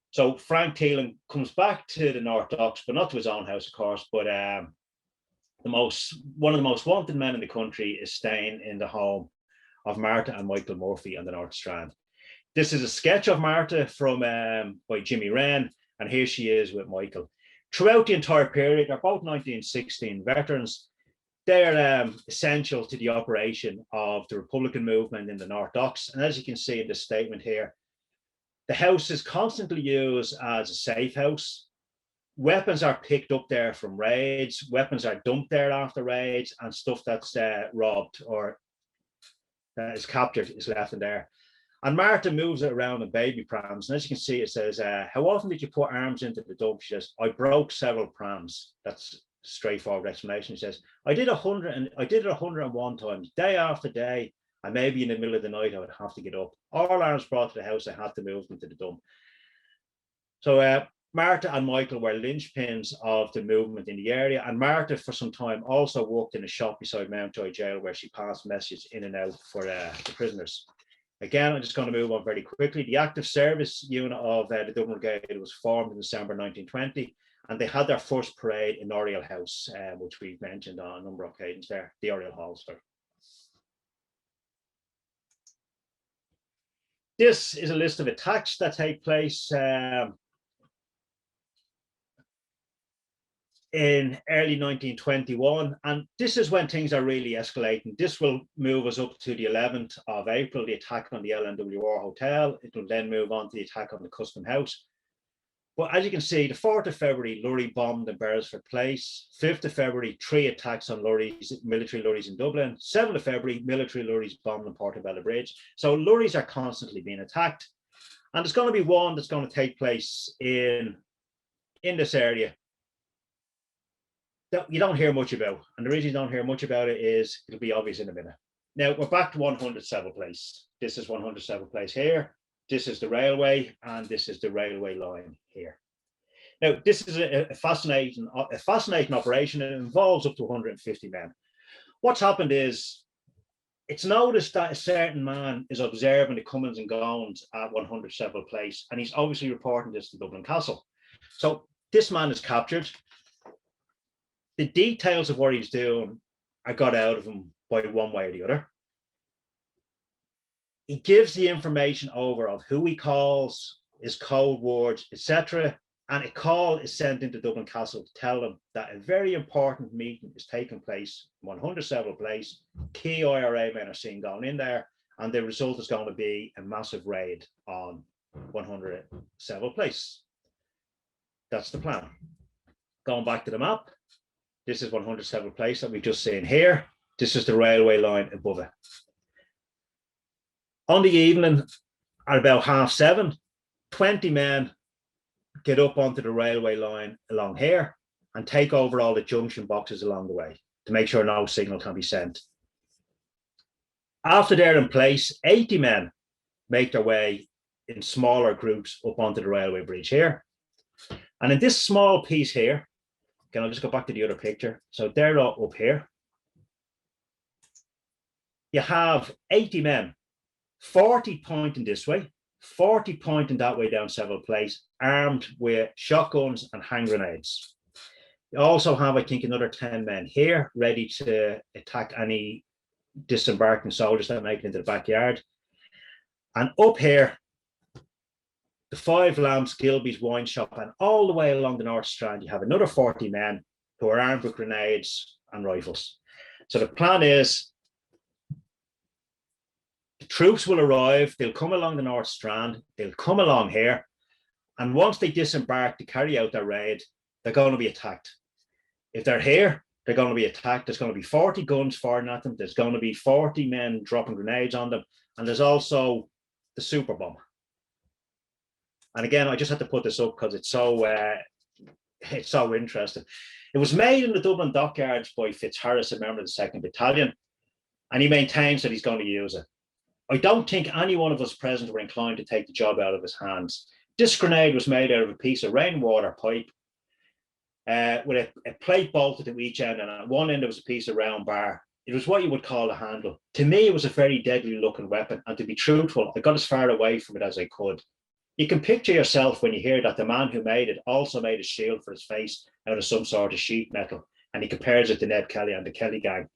So Frank Thielen comes back to the North Docks, but not to his own house, of course, but one of the most wanted men in the country is staying in the home of Martha and Michael Murphy on the North Strand. This is a sketch of Martha from by Jimmy Wren, and here she is with Michael. Throughout the entire period, they're both 1916 veterans. They're essential to the operation of the Republican movement in the North Docks. And as you can see in this statement here, the house is constantly used as a safe house. Weapons are picked up there from raids. Weapons are dumped there after raids, and stuff that's robbed or that is captured is left in there. And Martha moves it around in baby prams. And as you can see, it says, how often did you put arms into the dump? She says, I broke several prams. That's straightforward explanation. She says, I did it 101 times, day after day. And maybe in the middle of the night, I would have to get up. All arms brought to the house, I had to move them to the dump. So Martha and Michael were linchpins of the movement in the area. And Martha, for some time, also worked in a shop beside Mountjoy Jail where she passed messages in and out for the prisoners. Again, I'm just going to move on very quickly. The active service unit of the Dublin Brigade was formed in December 1920, and they had their first parade in Oriel House, which we've mentioned on a number of occasions there, the Oriel Hall. This is a list of attacks that take place in early 1921, and this is when things are really escalating. This will move us up to the 11th of April, the attack on the LNWR hotel. It will then move on to the attack on the Custom House. But as you can see, the 4th of February, Lurry bombed in Beresford Place. 5th of February, 3 attacks on lorries, military lorries in Dublin. 7th of February, military lorries bombed in Portobello Bridge. So lorries are constantly being attacked. And there's going to be one that's going to take place in this area that you don't hear much about. And the reason you don't hear much about it is it'll be obvious in a minute. Now, we're back to 100 Seville Place. This is 100 Seville Place here. This is the railway, and this is the railway line here. Now, this is a fascinating operation. It involves up to 150 men. What's happened is it's noticed that a certain man is observing the comings and goings at 100 Seville Place, and he's obviously reporting this to Dublin Castle. So this man is captured. The details of what he's doing are got out of him by one way or the other. He gives the information over of who he calls, his code words, etc. And a call is sent into Dublin Castle to tell them that a very important meeting is taking place in 100 Seville Place. Key IRA men are seen going in there, and the result is going to be a massive raid on 100 Seville Place. That's the plan. Going back to the map, this is 100 Seville Place that we've just seen here. This is the railway line above it. On the evening, at about 7:30, 20 men get up onto the railway line along here and take over all the junction boxes along the way to make sure no signal can be sent. After they're in place, 80 men make their way in smaller groups up onto the railway bridge here. And in this small piece here, again, I'll just go back to the other picture. So they're all up here. You have 80 men, 40 pointing this way, 40 pointing that way down several places, armed with shotguns and hand grenades. You also have, I think, another 10 men here ready to attack any disembarking soldiers that make it into the backyard. And up here, the Five Lamps, Gilby's wine shop, and all the way along the North Strand, you have another 40 men who are armed with grenades and rifles. So the plan is the troops will arrive, they'll come along the North Strand, they'll come along here, and once they disembark to carry out their raid, they're going to be attacked. If they're here, they're going to be attacked. There's going to be 40 guns firing at them. There's going to be 40 men dropping grenades on them. And there's also the super bomb. And again, I just had to put this up because it's so interesting. It was made in the Dublin dockyards by Fitzharris, a member of the 2nd Battalion, and he maintains that he's going to use it. I don't think any one of us present were inclined to take the job out of his hands. This grenade was made out of a piece of rainwater pipe with a plate bolted to each end, and at one end there was a piece of round bar. It was what you would call a handle. To me, it was a very deadly looking weapon, and to be truthful, I got as far away from it as I could. You can picture yourself when you hear that the man who made it also made a shield for his face out of some sort of sheet metal, and he compares it to Ned Kelly and the Kelly gang.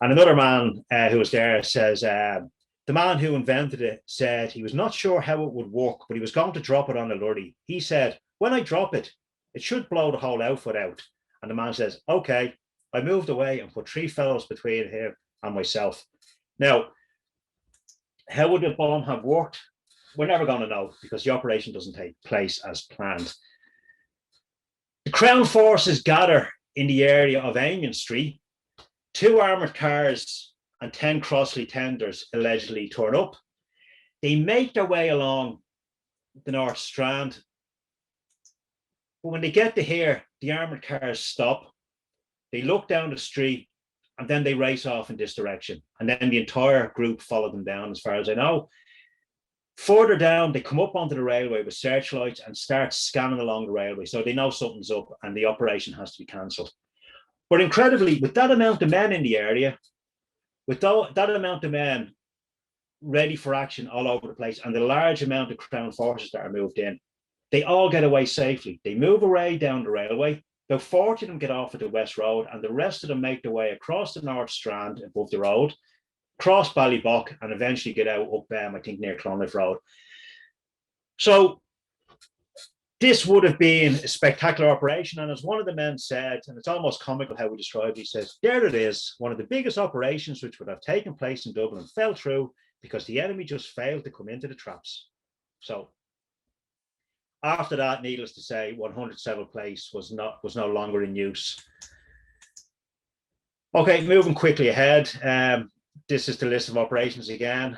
And another man who was there says, the man who invented it said he was not sure how it would work, but he was going to drop it on a lorry. He said, when I drop it, it should blow the whole outfit out. And the man says, okay. I moved away and put 3 fellows between him and myself. Now, how would the bomb have worked? We're never going to know because the operation doesn't take place as planned. The Crown forces gather in the area of Amiens Street. 2 armoured cars and 10 Crossley tenders allegedly turn up. They make their way along the North Strand. But when they get to here, the armoured cars stop. They look down the street and then they race off in this direction. And then the entire group follow them down, as far as I know. Further down, they come up onto the railway with searchlights and start scanning along the railway. So they know something's up and the operation has to be cancelled. But incredibly, with that amount of men in the area, with that amount of men ready for action all over the place, and the large amount of Crown forces that are moved in, they all get away safely. They move away down the railway. About 40 of them get off at the West Road, and the rest of them make their way across the North Strand above the road, cross Ballybock, and eventually get out up, I think, near Clonliffe Road. So this would have been a spectacular operation. And as one of the men said, and it's almost comical how we describe it, he says, there it is, one of the biggest operations which would have taken place in Dublin fell through because the enemy just failed to come into the traps. So after that, needless to say, 100 Seville Place was no longer in use. Okay, moving quickly ahead. This is the list of operations again.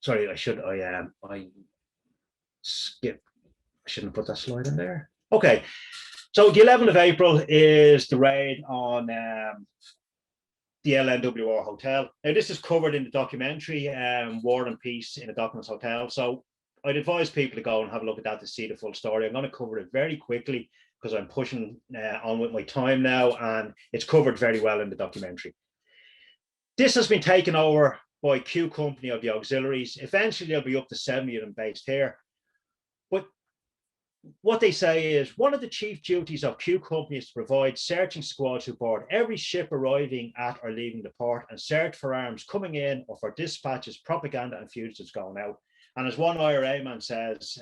Sorry, I shouldn't have put that slide in there. Okay, so the 11th of April is the raid on the LNWR hotel. Now, this is covered in the documentary War and Peace in a Docklands Hotel. So I'd advise people to go and have a look at that to see the full story. I'm going to cover it very quickly because I'm pushing on with my time now, and it's covered very well in the documentary. This has been taken over by Q Company of the Auxiliaries. Eventually, there'll be up to 70 of them based here. But what they say is one of the chief duties of Q Company is to provide searching squads who board every ship arriving at or leaving the port and search for arms coming in or for dispatches, propaganda, and fugitives going out. And as one IRA man says,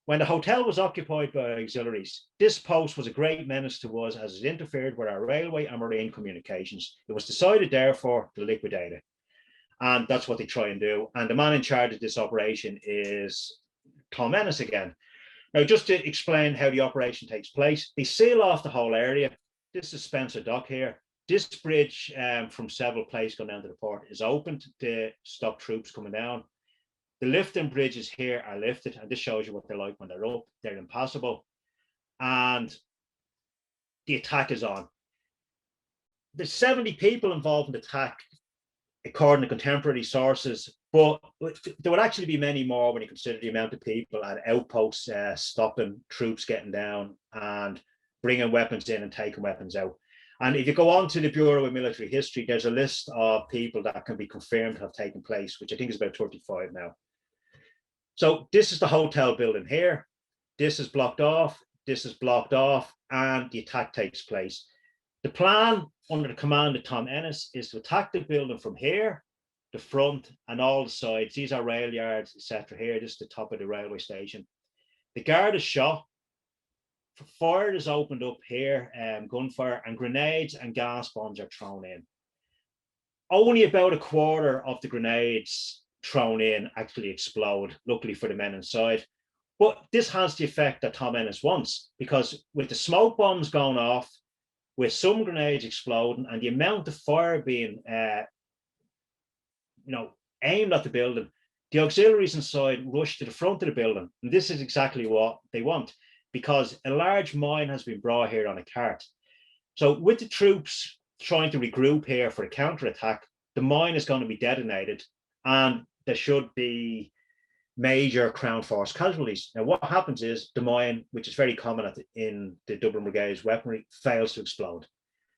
when the hotel was occupied by auxiliaries, this post was a great menace to us as it interfered with our railway and marine communications. It was decided, therefore, to liquidate it. And that's what they try and do. And the man in charge of this operation is Tom Ennis again. Now, just to explain how the operation takes place, they seal off the whole area. This is Spencer Dock here. This bridge from Seville Place going down to the port is opened to stop troops coming down. The lifting bridges here are lifted, and this shows you what they're like when they're up. They're impassable. And the attack is on. There's 70 people involved in the attack, according to contemporary sources, but there would actually be many more when you consider the amount of people at outposts stopping troops getting down and bringing weapons in and taking weapons out. And if you go on to the Bureau of Military History, there's a list of people that can be confirmed have taken place, which I think is about 35 now. So this is the hotel building here. This is blocked off. This is blocked off, and the attack takes place. The plan under the command of Tom Ennis is to attack the building from here, the front, and all the sides. These are rail yards, etc. Here, this is the top of the railway station. The guard is shot. Fire is opened up here, gunfire, and grenades and gas bombs are thrown in. Only about a quarter of the grenades thrown in actually explode, luckily for the men inside. But this has the effect that Tom Ennis wants, because with the smoke bombs going off, with some grenades exploding, and the amount of fire being aimed at the building, the auxiliaries inside rush to the front of the building. And this is exactly what they want, because a large mine has been brought here on a cart. So with the troops trying to regroup here for a counterattack, the mine is going to be detonated, and there should be major Crown Force casualties. Now, what happens is the mine, which is very common in the Dublin Brigade's weaponry, fails to explode.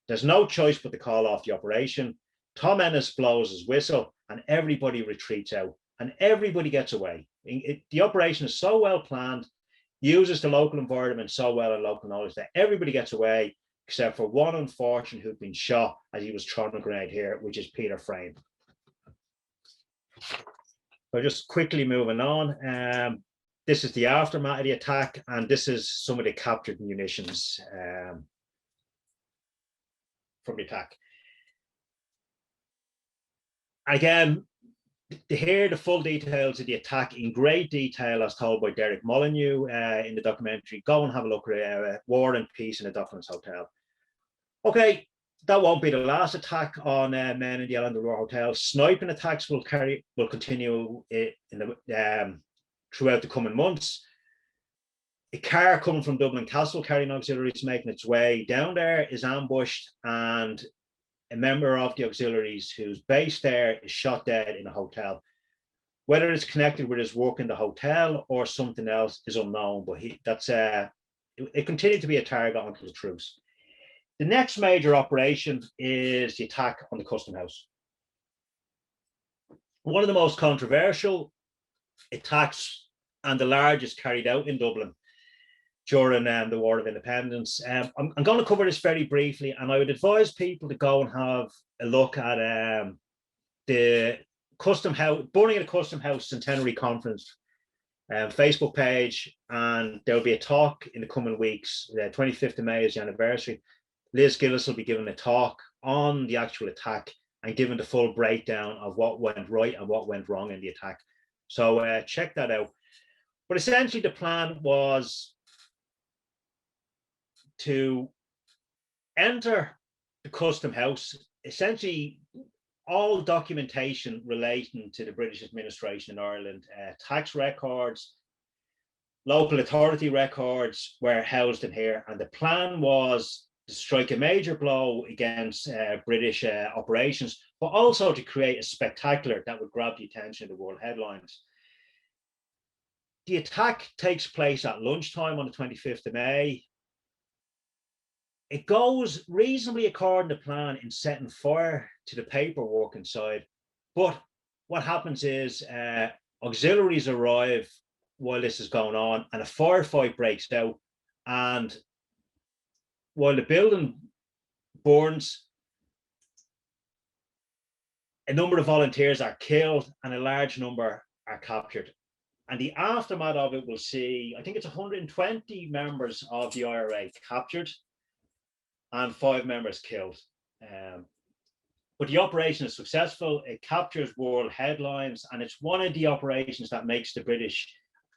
There's no choice but to call off the operation. Tom Ennis blows his whistle, and everybody retreats out, and everybody gets away. The operation is so well planned, uses the local environment so well and local knowledge, that everybody gets away, except for one unfortunate who'd been shot as he was throwing a grenade here, which is Peter Frame. So just quickly moving on. This is the aftermath of the attack, and this is some of the captured munitions from the attack. Again, to hear the full details of the attack in great detail, as told by Derek Molyneux in the documentary, go and have a look at War and Peace in the Docklands Hotel. Okay, that won't be the last attack on men in the LNWR Hotel. Sniping attacks will continue throughout the coming months. A car coming from Dublin Castle carrying auxiliaries making its way down there is ambushed, and a member of the auxiliaries who's based there is shot dead in a hotel. Whether it's connected with his work in the hotel or something else is unknown, but it continued to be a target until the truce. The next major operation is the attack on the Custom House. One of the most controversial attacks and the largest carried out in Dublin during the War of Independence. I'm going to cover this very briefly, and I would advise people to go and have a look at the Custom House, Burning of the Custom House Centenary Conference Facebook page, and there'll be a talk in the coming weeks. The 25th of May is the anniversary. Liz Gillis will be giving a talk on the actual attack and giving the full breakdown of what went right and what went wrong in the attack. So check that out. But essentially the plan was to enter the Custom House, essentially all documentation relating to the British administration in Ireland, tax records, local authority records were housed in here. And the plan was to strike a major blow against British operations, but also to create a spectacular that would grab the attention of the world headlines. The attack takes place at lunchtime on the 25th of May. It goes reasonably according to plan in setting fire to the paperwork inside. But what happens is auxiliaries arrive while this is going on, and a firefight breaks out. And while the building burns, a number of volunteers are killed and a large number are captured. And the aftermath of it will see, I think it's 120 members of the IRA captured and 5 members killed. But the operation is successful. It captures world headlines, and it's one of the operations that makes the British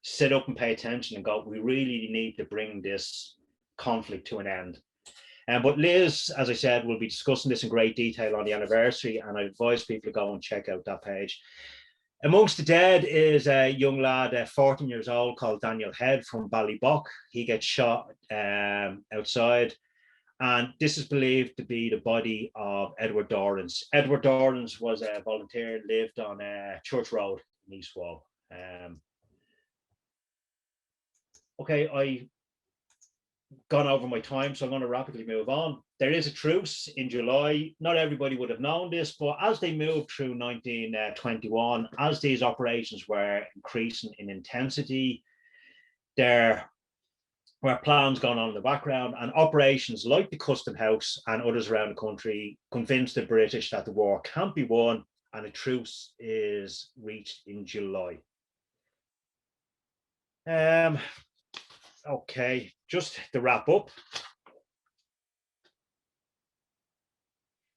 sit up and pay attention and go, we really need to bring this conflict to an end. But Liz, as I said, will be discussing this in great detail on the anniversary, and I advise people to go and check out that page. Amongst the dead is a young lad, 14 years old, called Daniel Head from Ballybock. He gets shot outside, and this is believed to be the body of Edward Dorrance. Edward Dorrance was a volunteer and lived on Church Road in East Wall. Okay, I've gone over my time, so I'm going to rapidly move on. there is a truce in July. Not everybody would have known this, but as they moved through 1921, as these operations were increasing in intensity, there were plans going on in the background, and operations like the Custom House and others around the country convinced the British that the war can't be won, and a truce is reached in July. Okay, just to wrap up.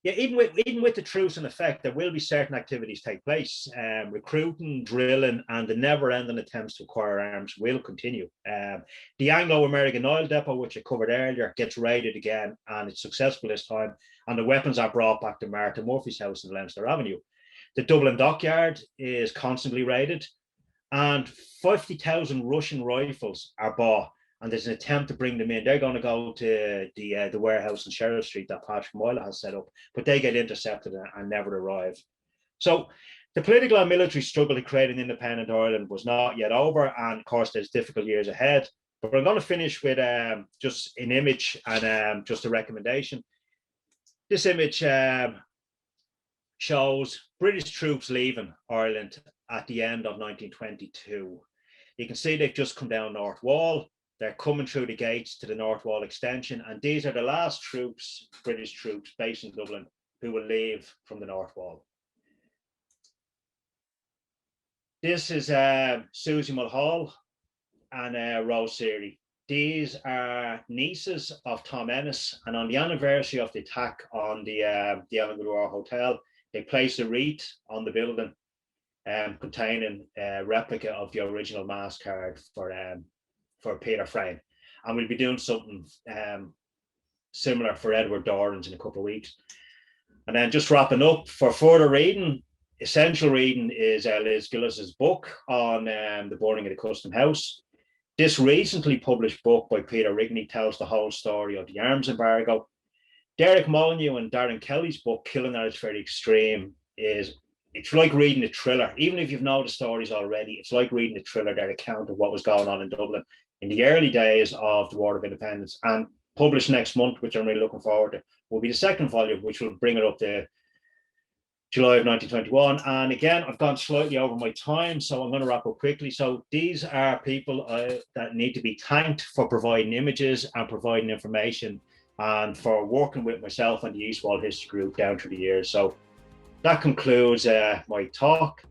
Yeah, even with the truce in effect, there will be certain activities take place. Recruiting, drilling, and the never-ending attempts to acquire arms will continue. The Anglo-American oil depot, which I covered earlier, gets raided again, and it's successful this time. And the weapons are brought back to Martha Murphy's house in Leinster Avenue. The Dublin dockyard is constantly raided, and 50,000 Russian rifles are bought. And there's an attempt to bring them in. They're going to go to the warehouse in Sheriff Street that Patrick Moyle has set up, but they get intercepted and never arrive. So the political and military struggle to create an independent Ireland was not yet over, and of course there's difficult years ahead. But I'm going to finish with just an image and just a recommendation. This image shows British troops leaving Ireland at the end of 1922. You can see they've just come down North Wall. They're coming through the gates to the North Wall extension, and these are the last troops, British troops based in Dublin, who will leave from the North Wall. This is Susie Mulhall and Rose Seary. These are nieces of Tom Ennis, and on the anniversary of the attack on the LNWR Hotel, they placed a wreath on the building containing a replica of the original mass card for Peter Frame, and we'll be doing something similar for Edward Dorans in a couple of weeks. And then just wrapping up, for further reading, essential reading is Liz Gillis's book on the burning of the Custom House. This recently published book by Peter Rigney tells the whole story of the arms embargo. Derek Molyneux and Darren Kelly's book, Killing at its Very Extreme, it's like reading a thriller. Even if you've known the stories already, it's like reading a thriller, their account of what was going on in Dublin in the early days of the War of Independence. And published next month, which I'm really looking forward to, will be the second volume, which will bring it up to July of 1921. And again, I've gone slightly over my time, so I'm going to wrap up quickly. So these are people that need to be thanked for providing images and providing information, and for working with myself and the East Wall History Group down through the years. So that concludes my talk.